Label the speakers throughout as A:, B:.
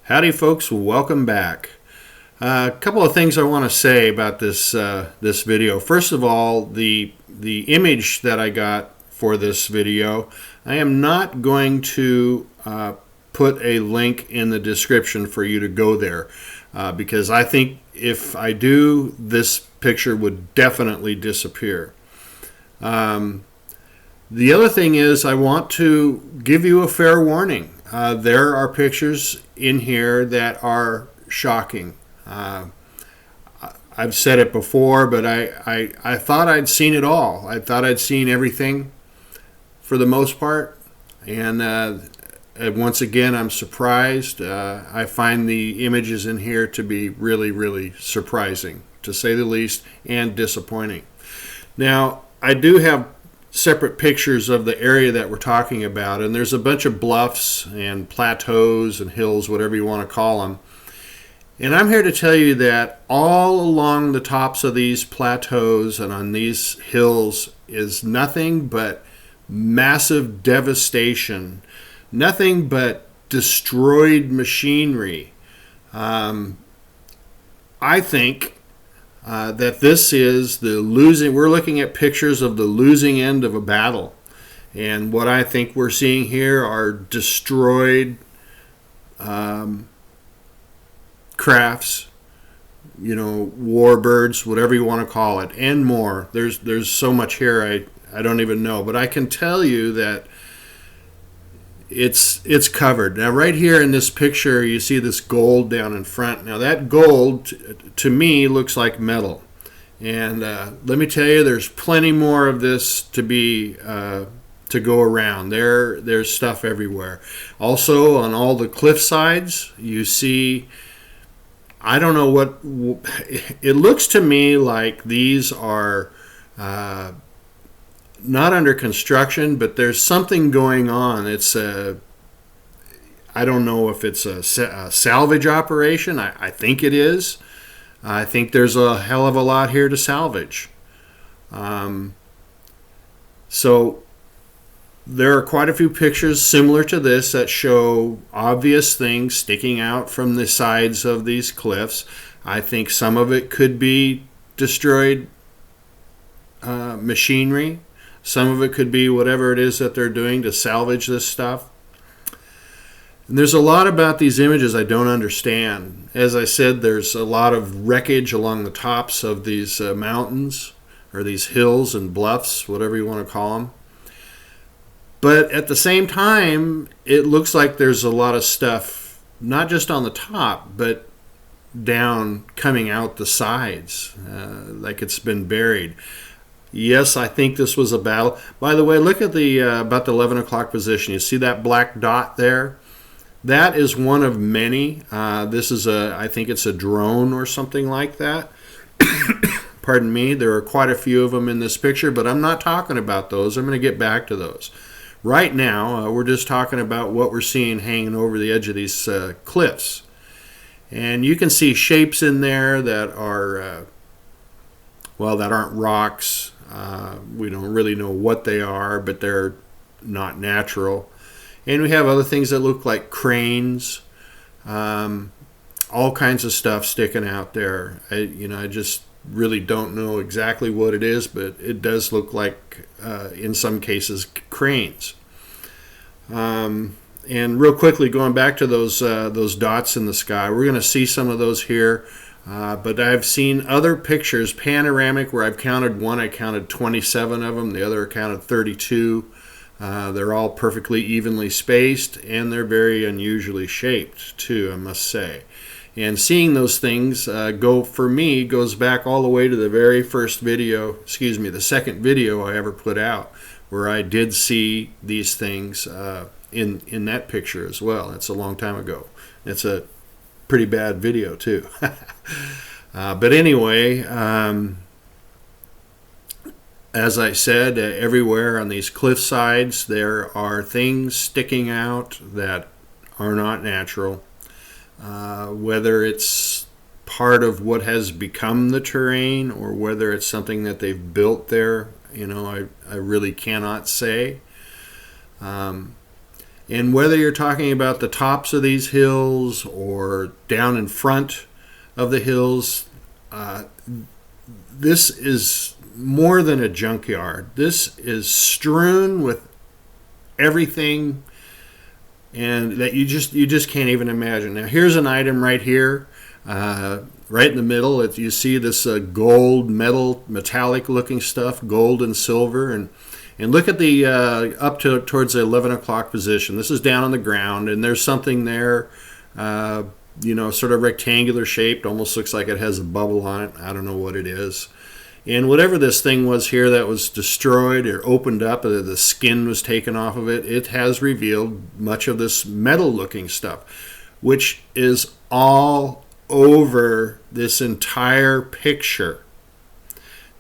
A: Howdy folks, welcome back. A couple of things I want to say about this video. First of all, the image that I got for this video, I am not going to put a link in the description for you to go there because I think if I do, this picture would definitely disappear. The other thing is I want to give you a fair warning. There are pictures in here that are shocking. I've said it before, but I thought I'd seen it all. I thought I'd seen everything for the most part. And once again, I'm surprised. I find the images in here to be really, really surprising, to say the least, and disappointing. Now, I do have separate pictures of the area that we're talking about, and there's a bunch of bluffs and plateaus and hills, whatever you want to call them. And I'm here to tell you that all along the tops of these plateaus and on these hills is nothing but massive devastation, nothing but destroyed machinery. I think that this is the losing. We're looking at pictures of the losing end of a battle, and what I think we're seeing here are destroyed crafts, warbirds, whatever you want to call it, and more. There's so much here I don't even know, but I can tell you that it's covered. Now right here in this picture you see this gold down in front. Now that gold to me looks like metal, and let me tell you, there's plenty more of this to be to go around. There's stuff everywhere. Also on all the cliff sides you see, I don't know what it looks to me like. These are not under construction, but there's something going on. It's I don't know if it's a salvage operation. I think it is. I think there's a hell of a lot here to salvage. So there are quite a few pictures similar to this that show obvious things sticking out from the sides of these cliffs. I think some of it could be destroyed machinery. Some of it could be whatever it is that they're doing to salvage this stuff. And there's a lot about these images I don't understand. As I said, there's a lot of wreckage along the tops of these mountains, or these hills and bluffs, whatever you want to call them. But at the same time, it looks like there's a lot of stuff, not just on the top, but down coming out the sides, like it's been buried. Yes, I think this was a battle. By the way, look at the about the 11 o'clock position. You see that black dot there? That is one of many. This is I think it's a drone or something like that. Pardon me. There are quite a few of them in this picture, but I'm not talking about those. I'm going to get back to those. Right now, we're just talking about what we're seeing hanging over the edge of these cliffs. And you can see shapes in there that are, that aren't rocks. We don't really know what they are, but they're not natural. And we have other things that look like cranes, all kinds of stuff sticking out there. I just really don't know exactly what it is, but it does look like, in some cases, cranes. And real quickly, going back to those dots in the sky, we're going to see some of those here. But I've seen other pictures, panoramic, where I've counted one. I counted 27 of them. The other I counted 32. They're all perfectly evenly spaced, and they're very unusually shaped, too, I must say. And seeing those things for me goes back all the way to the very first video, the second video I ever put out, where I did see these things in that picture as well. That's a long time ago. It's a pretty bad video too. But anyway, as I said, everywhere on these cliff sides there are things sticking out that are not natural. Whether it's part of what has become the terrain or whether it's something that they've built there, I really cannot say. And whether you're talking about the tops of these hills or down in front of the hills, this is more than a junkyard. This is strewn with everything, and that you just can't even imagine. Now here's an item right here, right in the middle. You see this gold, metallic looking stuff, gold and silver, and look at the up to towards the 11 o'clock position. This is down on the ground, and there's something there, sort of rectangular shaped, almost looks like it has a bubble on it. I don't know what it is. And whatever this thing was here that was destroyed or opened up, the skin was taken off of it, it has revealed much of this metal-looking stuff, which is all over this entire picture.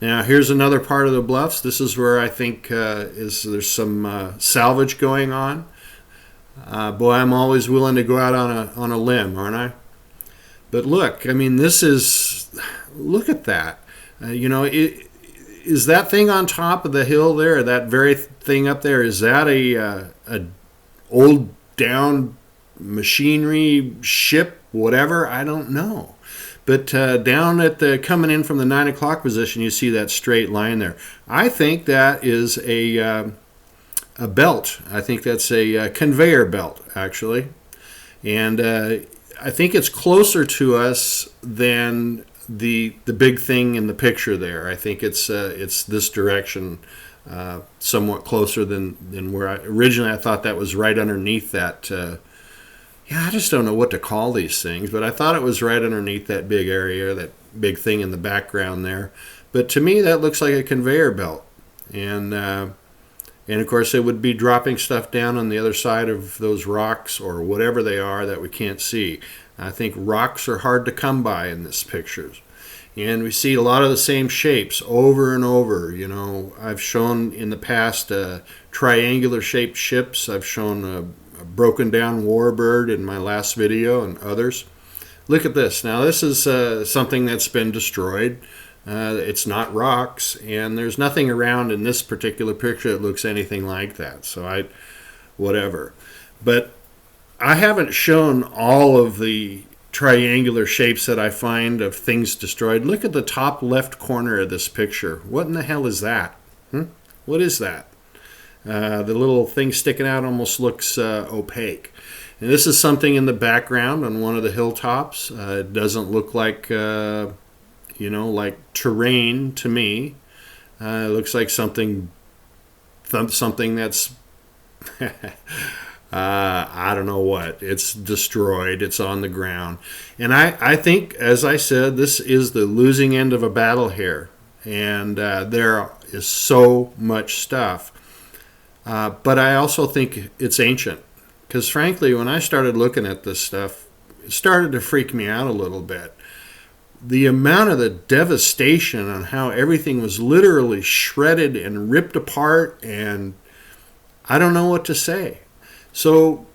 A: Now, here's another part of the bluffs. This is where I think there's some salvage going on. Boy, I'm always willing to go out on a limb, aren't I? But look, I mean, look at that. Is that thing on top of the hill there, that very thing up there, is that a old down machinery ship, whatever? I don't know. But down at the coming in from the 9 o'clock position, you see that straight line there. I think that is a belt. I think that's a conveyor belt, actually. And I think it's closer to us than the big thing in the picture there. I think it's this direction, somewhat closer than where originally I thought that was right underneath that. I just don't know what to call these things, but I thought it was right underneath that big area, that big thing in the background there. But to me, that looks like a conveyor belt, and of course it would be dropping stuff down on the other side of those rocks or whatever they are that we can't see. I think rocks are hard to come by in this pictures. And we see a lot of the same shapes over and over. I've shown in the past triangular shaped ships. I've shown a broken down warbird in my last video and others. Look at this. Now this is something that's been destroyed. It's not rocks, and there's nothing around in this particular picture that looks anything like that. So whatever. But I haven't shown all of the triangular shapes that I find of things destroyed. Look at the top left corner of this picture. What in the hell is that? What is that? The little thing sticking out almost looks opaque. And this is something in the background on one of the hilltops. It doesn't look like, like terrain to me. It looks like something that's I don't know what. It's destroyed. It's on the ground. And I think, as I said, this is the losing end of a battle here. And there is so much stuff. But I also think it's ancient. Because frankly, when I started looking at this stuff, it started to freak me out a little bit. The amount of the devastation on how everything was literally shredded and ripped apart, and I don't know what to say. So,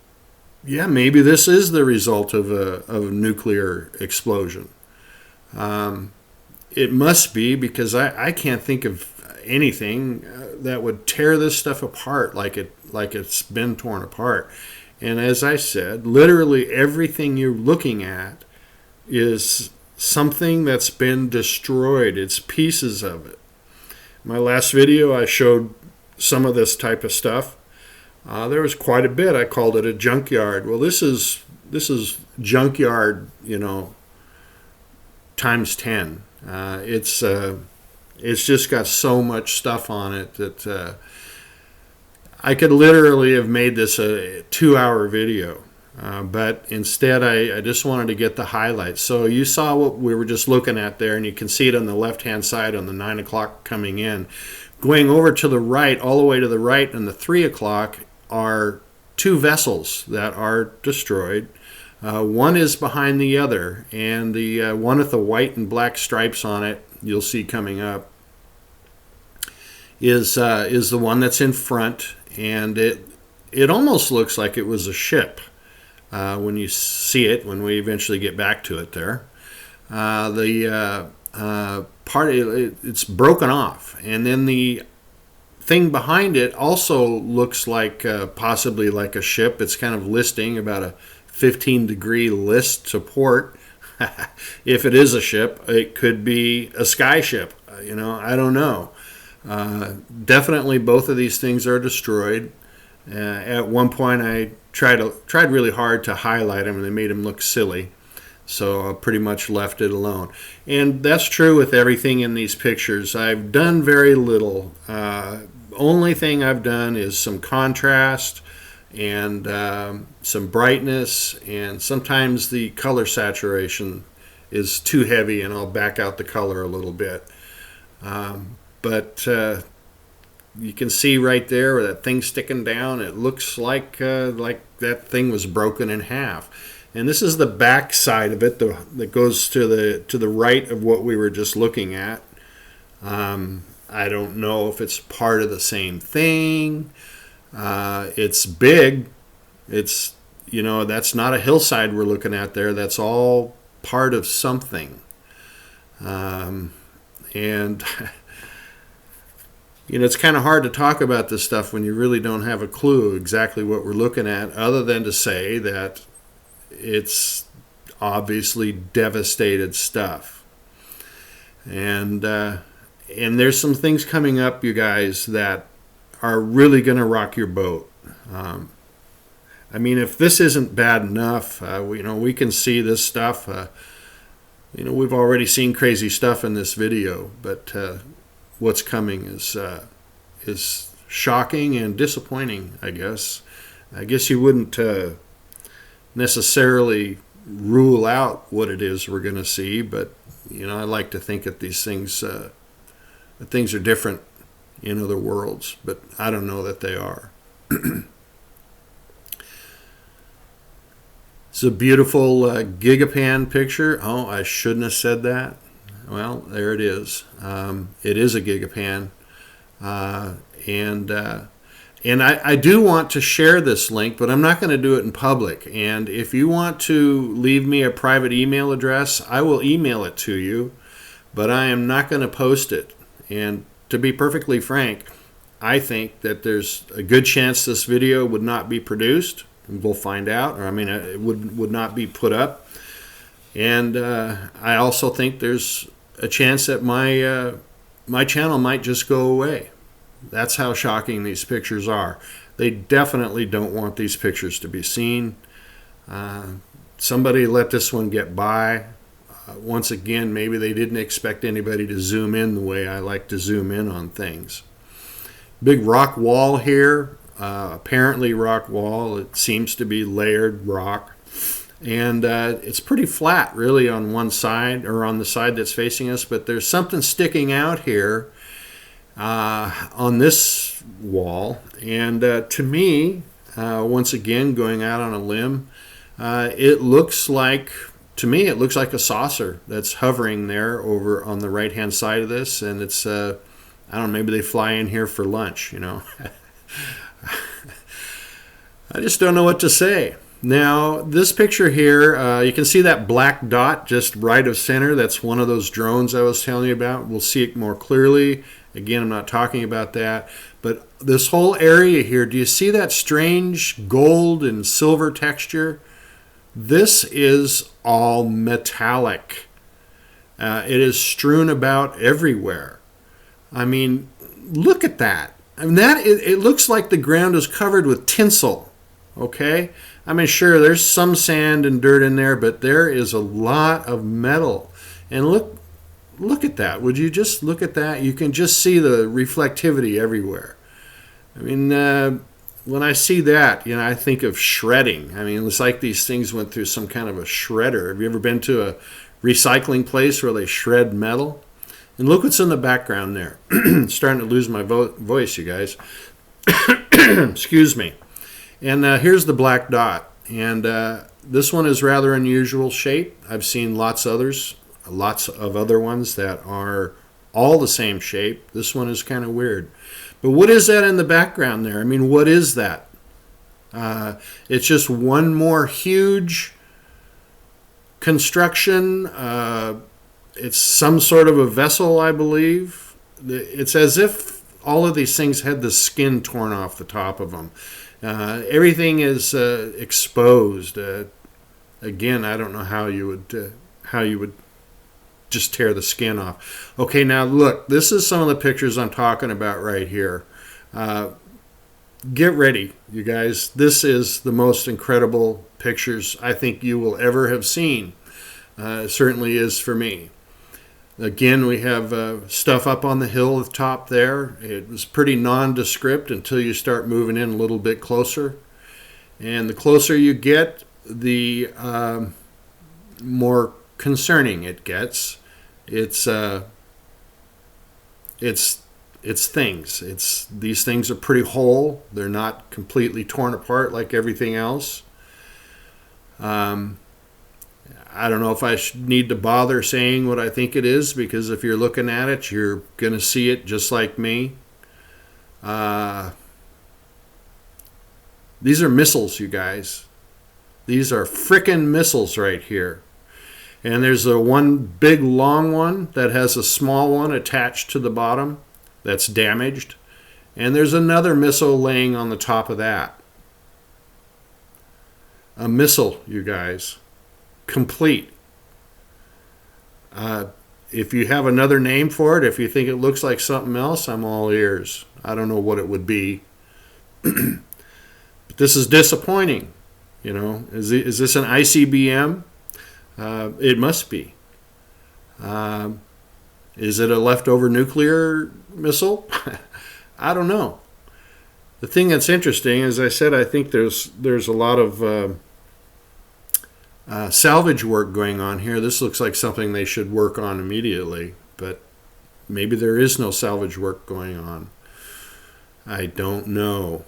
A: yeah, maybe this is the result of a nuclear explosion. It must be, because I can't think of anything that would tear this stuff apart like it's been torn apart. And as I said, literally everything you're looking at is something that's been destroyed. It's pieces of it. My last video, I showed some of this type of stuff. There was quite a bit. I called it a junkyard. Well, this is junkyard, times 10. It's just got so much stuff on it that I could literally have made this a 2-hour video. But instead, I just wanted to get the highlights. So you saw what we were just looking at there, and you can see it on the left-hand side on the 9 o'clock coming in. Going over to the right, all the way to the right, and the 3 o'clock are two vessels that are destroyed. One is behind the other, and the one with the white and black stripes on it, you'll see coming up, is the one that's in front, and it almost looks like it was a ship when you see it, when we eventually get back to it there. It's broken off, and then the thing behind it also looks like possibly like a ship. It's kind of listing about a 15-degree list to port. If it is a ship, it could be a sky ship. I don't know. Definitely both of these things are destroyed. At one point I tried really hard to highlight them, and they made them look silly. So I pretty much left it alone. And that's true with everything in these pictures. I've done very little. Only thing I've done is some contrast and some brightness, and sometimes the color saturation is too heavy and I'll back out the color a little bit. But you can see right there where that thing's sticking down. It looks like that thing was broken in half. And this is the back side of it that goes to the right of what we were just looking at. I don't know if it's part of the same thing. It's big. It's, that's not a hillside we're looking at there. That's all part of something. And it's kind of hard to talk about this stuff when you really don't have a clue exactly what we're looking at, other than to say that it's obviously devastated stuff. And there's some things coming up, you guys, that are really going to rock your boat. If this isn't bad enough, we can see this stuff. We've already seen crazy stuff in this video, but what's coming is shocking and disappointing, I guess. I guess you wouldn't necessarily rule out what it is we're going to see, but I like to think that these things are different in other worlds, but I don't know that they are. It's a beautiful gigapan picture. Oh, I shouldn't have said that. Well, there it is. It is a gigapan, and I do want to share this link, but I'm not going to do it in public. And if you want to leave me a private email address, I will email it to you, but I am not going to post it. And to be perfectly frank, I think that there's a good chance this video would not be produced. We'll find out. It would not be put up. And I also think there's a chance that my channel might just go away. That's how shocking these pictures are. They definitely don't want these pictures to be seen. Somebody let this one get by. Once again, maybe they didn't expect anybody to zoom in the way I like to zoom in on things. Big rock wall here. Apparently rock wall. It seems to be layered rock. And it's pretty flat, really, on one side, or on the side that's facing us. But there's something sticking out here on this wall. And to me, once again, going out on a limb, it looks like a saucer that's hovering there over on the right-hand side of this. And it's, I don't know, maybe they fly in here for lunch, I just don't know what to say. Now, this picture here, you can see that black dot just right of center. That's one of those drones I was telling you about. We'll see it more clearly. Again, I'm not talking about that. But this whole area here, do you see that strange gold and silver texture? This is all metallic. It is strewn about everywhere. Look at that. It looks like the ground is covered with tinsel. Okay? Sure, there's some sand and dirt in there, but there is a lot of metal. And look at that. Would you just look at that? You can just see the reflectivity everywhere. When I see that, I think of shredding. It's like these things went through some kind of a shredder. Have you ever been to a recycling place where they shred metal? And look what's in the background there. Starting to lose my voice, you guys. Excuse me. And here's the black dot. And this one is rather unusual shape. I've seen lots of other ones that are all the same shape. This one is kind of weird. But what is that in the background there? What is that? It's just one more huge construction. It's some sort of a vessel, I believe. It's as if all of these things had the skin torn off the top of them. Everything is exposed. Again, I don't know how you would just tear the skin off. Okay, now look, this is some of the pictures I'm talking about right here. Get ready, you guys. This is the most incredible pictures I think you will ever have seen. It certainly is for me. Again, we have stuff up on the hill at the top there. It was pretty nondescript until you start moving in a little bit closer. And the closer you get, the more concerning it gets. It's things. These things are pretty whole. They're not completely torn apart like everything else. I don't know if I need to bother saying what I think it is, because if you're looking at it, you're going to see it just like me. These are missiles, you guys. These are frickin' missiles right here. And there's a one big long one that has a small one attached to the bottom that's damaged. And there's another missile laying on the top of that. A missile, you guys. Complete. If you have another name for it, if you think it looks like something else, I'm all ears. I don't know what it would be. But this is disappointing. You know, is this an ICBM? It must be. Is it a leftover nuclear missile? I don't know. The thing that's interesting, as I said, I think there's a lot of salvage work going on here. This looks like something they should work on immediately, but maybe there is no salvage work going on. I don't know.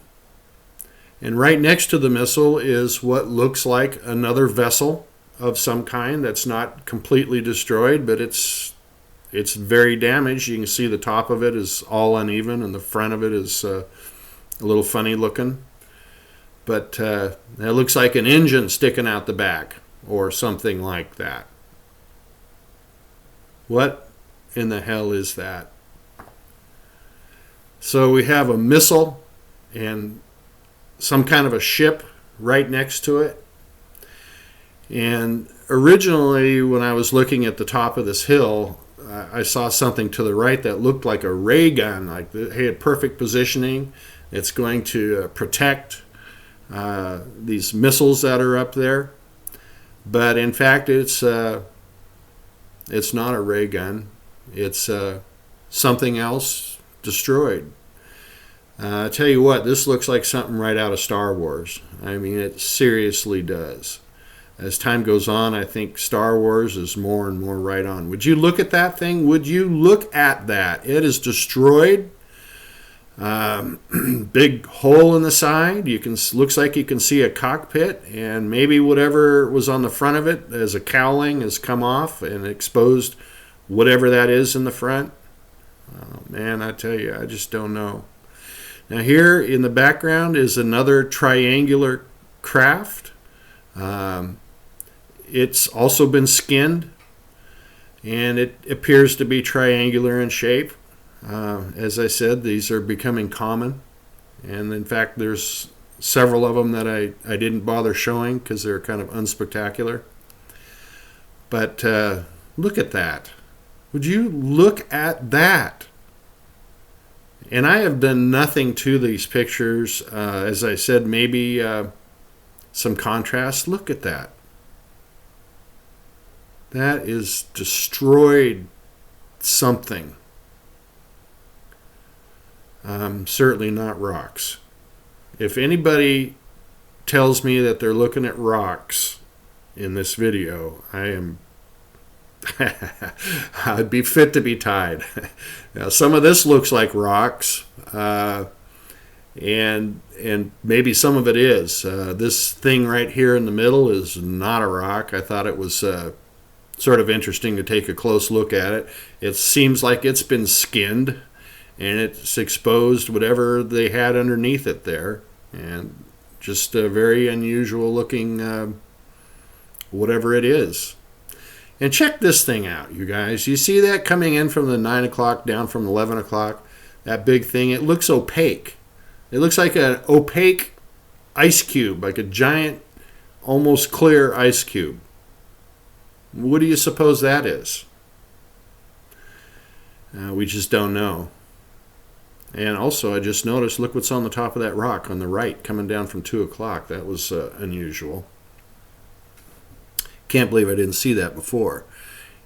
A: And right next to the missile is what looks like another vessel of some kind that's not completely destroyed, but it's very damaged. You can see the top of it is all uneven, and the front of it is a little funny looking. But it looks like an engine sticking out the back, or something like that. What in the hell is that? So we have a missile and some kind of a ship right next to it. And originally, when I was looking at the top of this hill, I saw something to the right that looked like a ray gun. Like it had perfect positioning. It's going to protect these missiles that are up there. But in fact, it's not a ray gun. It's something else destroyed. I tell you what, this looks like something right out of Star Wars. I mean, it seriously does. As time goes on, I think Star Wars is more and more right on. Would you look at that thing? Would you look at that? It is destroyed. Big hole in the side. Looks like you can see a cockpit, and maybe whatever was on the front of it as a cowling has come off and exposed whatever that is in the front. Oh, man, I tell you, I just don't know. Now here in the background is another triangular craft. It's also been skinned, and it appears to be triangular in shape. As I said, these are becoming common, and in fact there's several of them that I didn't bother showing because they're kind of unspectacular. But look at that. Would you look at that? And I have done nothing to these pictures. As I said, maybe some contrast. Look at that. That is destroyed something. Certainly not rocks. If anybody tells me that they're looking at rocks in this video, I'd be fit to be tied. Now, some of this looks like rocks, and maybe some of it is. This thing right here in the middle is not a rock. I thought it was sort of interesting to take a close look at it. It seems like it's been skinned, and it's exposed whatever they had underneath it there, and just a very unusual looking whatever it is. And check this thing out, you guys. You see that coming in from the 9 o'clock down from 11 o'clock? that big thing. It looks opaque. It looks like an opaque ice cube, like a giant, almost clear ice cube. What do you suppose that is? We just don't know. And also, I just noticed, look what's on the top of that rock on the right, coming down from 2 o'clock. That was unusual. Can't believe I didn't see that before.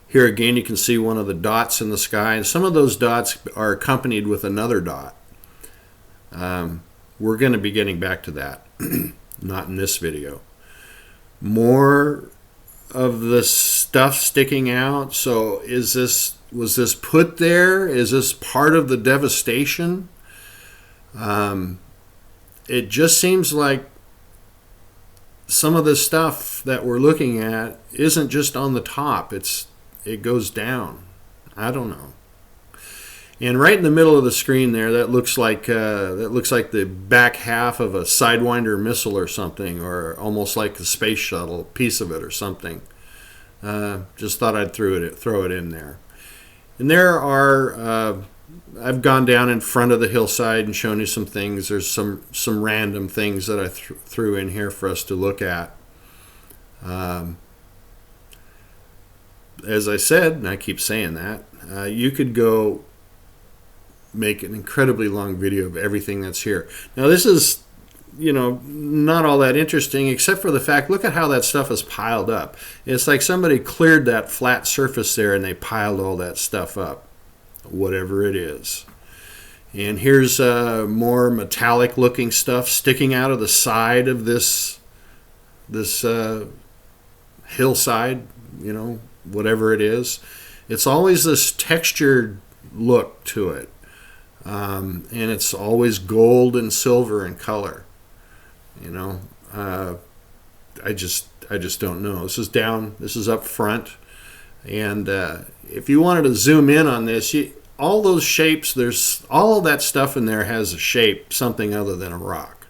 A: Here again, you can see one of the dots in the sky, and some of those dots are accompanied with another dot. We're going to be getting back to that, not in this video. More of the stuff sticking out. So was this put there? Is this part of the devastation? It just seems like some of the stuff that we're looking at isn't just on the top. It goes down. I don't know. And right in the middle of the screen there, that looks like the back half of a Sidewinder missile or something, or almost like the space shuttle piece of it or something. Just thought I'd throw it in there. And there are, I've gone down in front of the hillside and shown you some things. There's some random things that I threw in here for us to look at. As I said, and I keep saying that, you could go make an incredibly long video of everything that's here. Now this is, not all that interesting, except for the fact, look at how that stuff is piled up. It's like somebody cleared that flat surface there and they piled all that stuff up, whatever it is. And here's more metallic looking stuff sticking out of the side of this hillside, whatever it is. It's always this textured look to it. And it's always gold and silver in color. I just don't know. This is down, this is up front. And if you wanted to zoom in on this, all those shapes, there's all of that stuff in there has a shape, something other than a rock.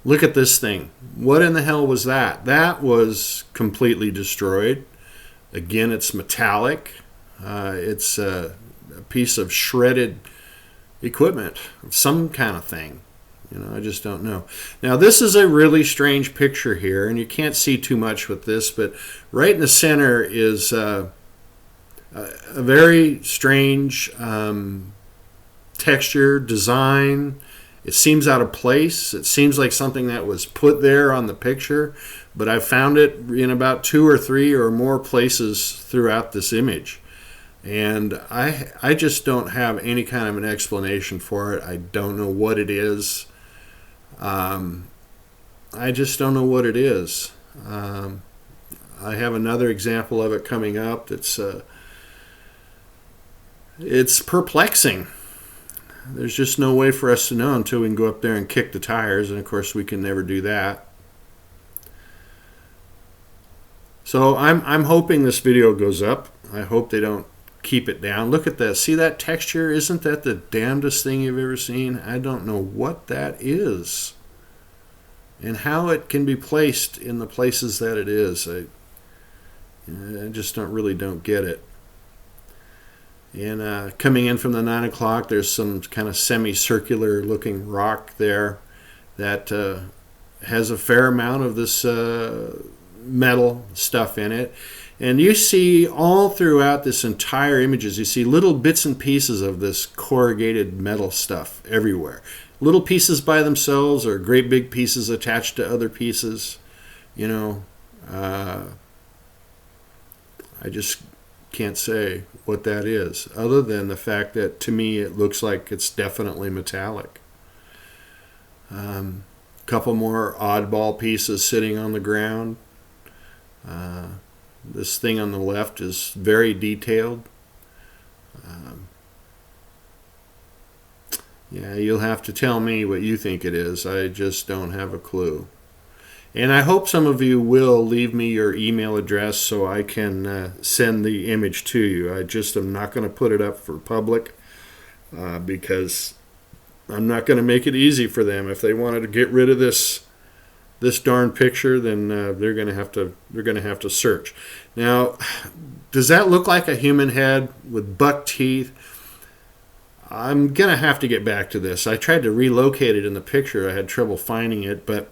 A: Look at this thing. What in the hell was that? That was completely destroyed. Again, it's metallic. It's a piece of shredded equipment of some kind of thing. I just don't know. Now, this is a really strange picture here, and you can't see too much with this, but right in the center is a very strange texture, design. It seems out of place. It seems like something that was put there on the picture, but I found it in about 2 or 3 or more places throughout this image. And I just don't have any kind of an explanation for it. I don't know what it is. I just don't know what it is. I have another example of it coming up that's it's perplexing. There's just no way for us to know until we can go up there and kick the tires, and of course we can never do that. So I'm hoping this video goes up. I hope they don't keep it down. Look at that. See that texture? Isn't that the damnedest thing you've ever seen? I don't know what that is and how it can be placed in the places that it is. I just don't get it. And coming in from the 9 o'clock, there's some kind of semicircular looking rock there that has a fair amount of this metal stuff in it. And you see all throughout this entire images, you see little bits and pieces of this corrugated metal stuff everywhere. Little pieces by themselves or great big pieces attached to other pieces. I just can't say what that is, other than the fact that to me it looks like it's definitely metallic. Couple more oddball pieces sitting on the ground. This thing on the left is very detailed. Yeah, you'll have to tell me what you think it is. I just don't have a clue. And I hope some of you will leave me your email address so I can send the image to you. I just am not going to put it up for public because I'm not going to make it easy for them. If they wanted to get rid of this darn picture, then they're going to have to search. Now, does that look like a human head with buck teeth? I'm going to have to get back to this. I tried to relocate it in the picture. I had trouble finding it, but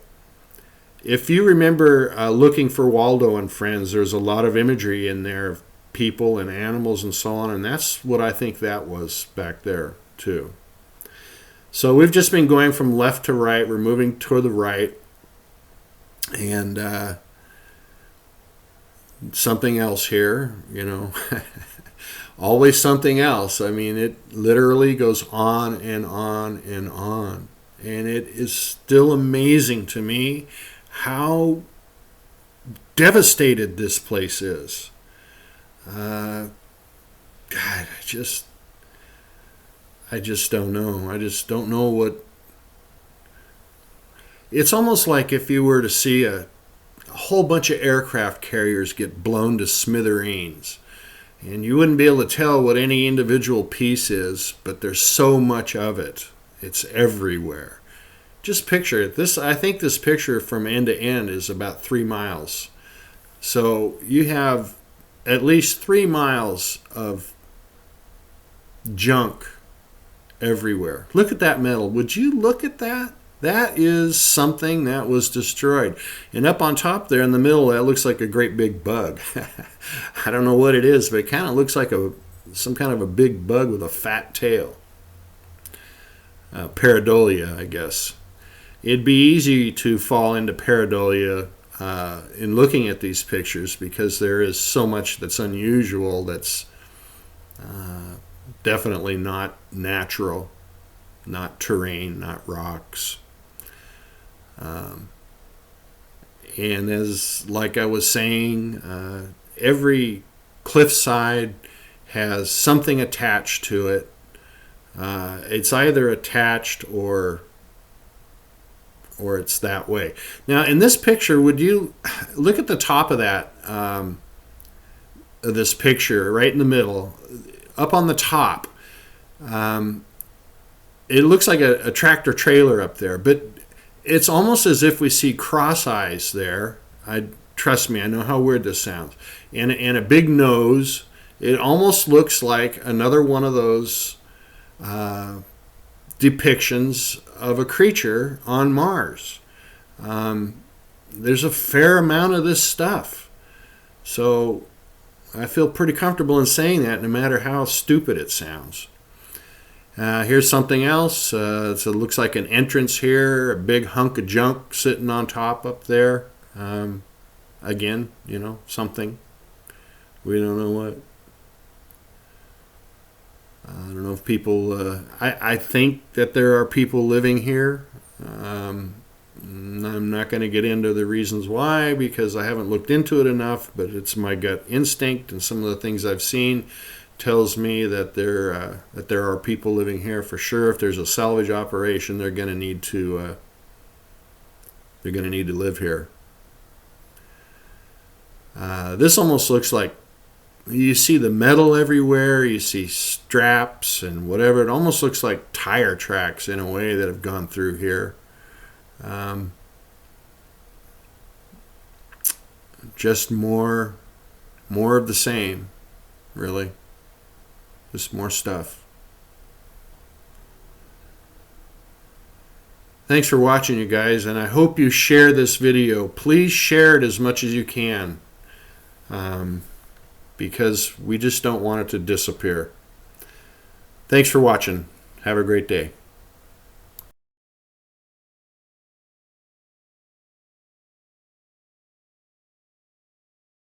A: if you remember looking for Waldo and Friends, there's a lot of imagery in there of people and animals and so on, and that's what I think that was back there too. So we've just been going from left to right. We're moving toward the right, and something else here, you know. Always something else. I mean, it literally goes on and on and on. And it is still amazing to me how devastated this place is. God, I just don't know. I just don't know what... It's almost like if you were to see a whole bunch of aircraft carriers get blown to smithereens. And you wouldn't be able to tell what any individual piece is, but there's so much of it. It's everywhere. Just picture it. I think this picture from end to end is about 3 miles. So you have at least 3 miles of junk everywhere. Look at that metal. Would you look at that? That is something that was destroyed. And up on top there in the middle, that looks like a great big bug. I don't know what it is, but it kind of looks like some kind of a big bug with a fat tail. Pareidolia, I guess. It'd be easy to fall into pareidolia in looking at these pictures because there is so much that's unusual that's definitely not natural, not terrain, not rocks. And like I was saying, every cliffside has something attached to it. It's either attached or it's that way. Now, in this picture, would you look at the top of that, of this picture, right in the middle, up on the top? It looks like a tractor trailer up there, but it's almost as if we see cross eyes there. Trust me, I know how weird this sounds. And a big nose. It almost looks like another one of those depictions of a creature on Mars. There's a fair amount of this stuff. So I feel pretty comfortable in saying that, no matter how stupid it sounds. Here's something else. So it looks like an entrance here, a big hunk of junk sitting on top up there. Again, you know, something. We don't know what. I don't know if people... I think that there are people living here. I'm not going to get into the reasons why because I haven't looked into it enough, but it's my gut instinct and some of the things I've seen tells me that there are people living here for sure. If there's a salvage operation, they're going to need to live here. This almost looks like you see the metal everywhere. You see straps and whatever. It almost looks like tire tracks in a way that have gone through here. Just more of the same, really. Just more stuff. Thanks for watching, you guys, and I hope you share this video. Please share it as much as you can, because we just don't want it to disappear. Thanks for watching. Have a great day.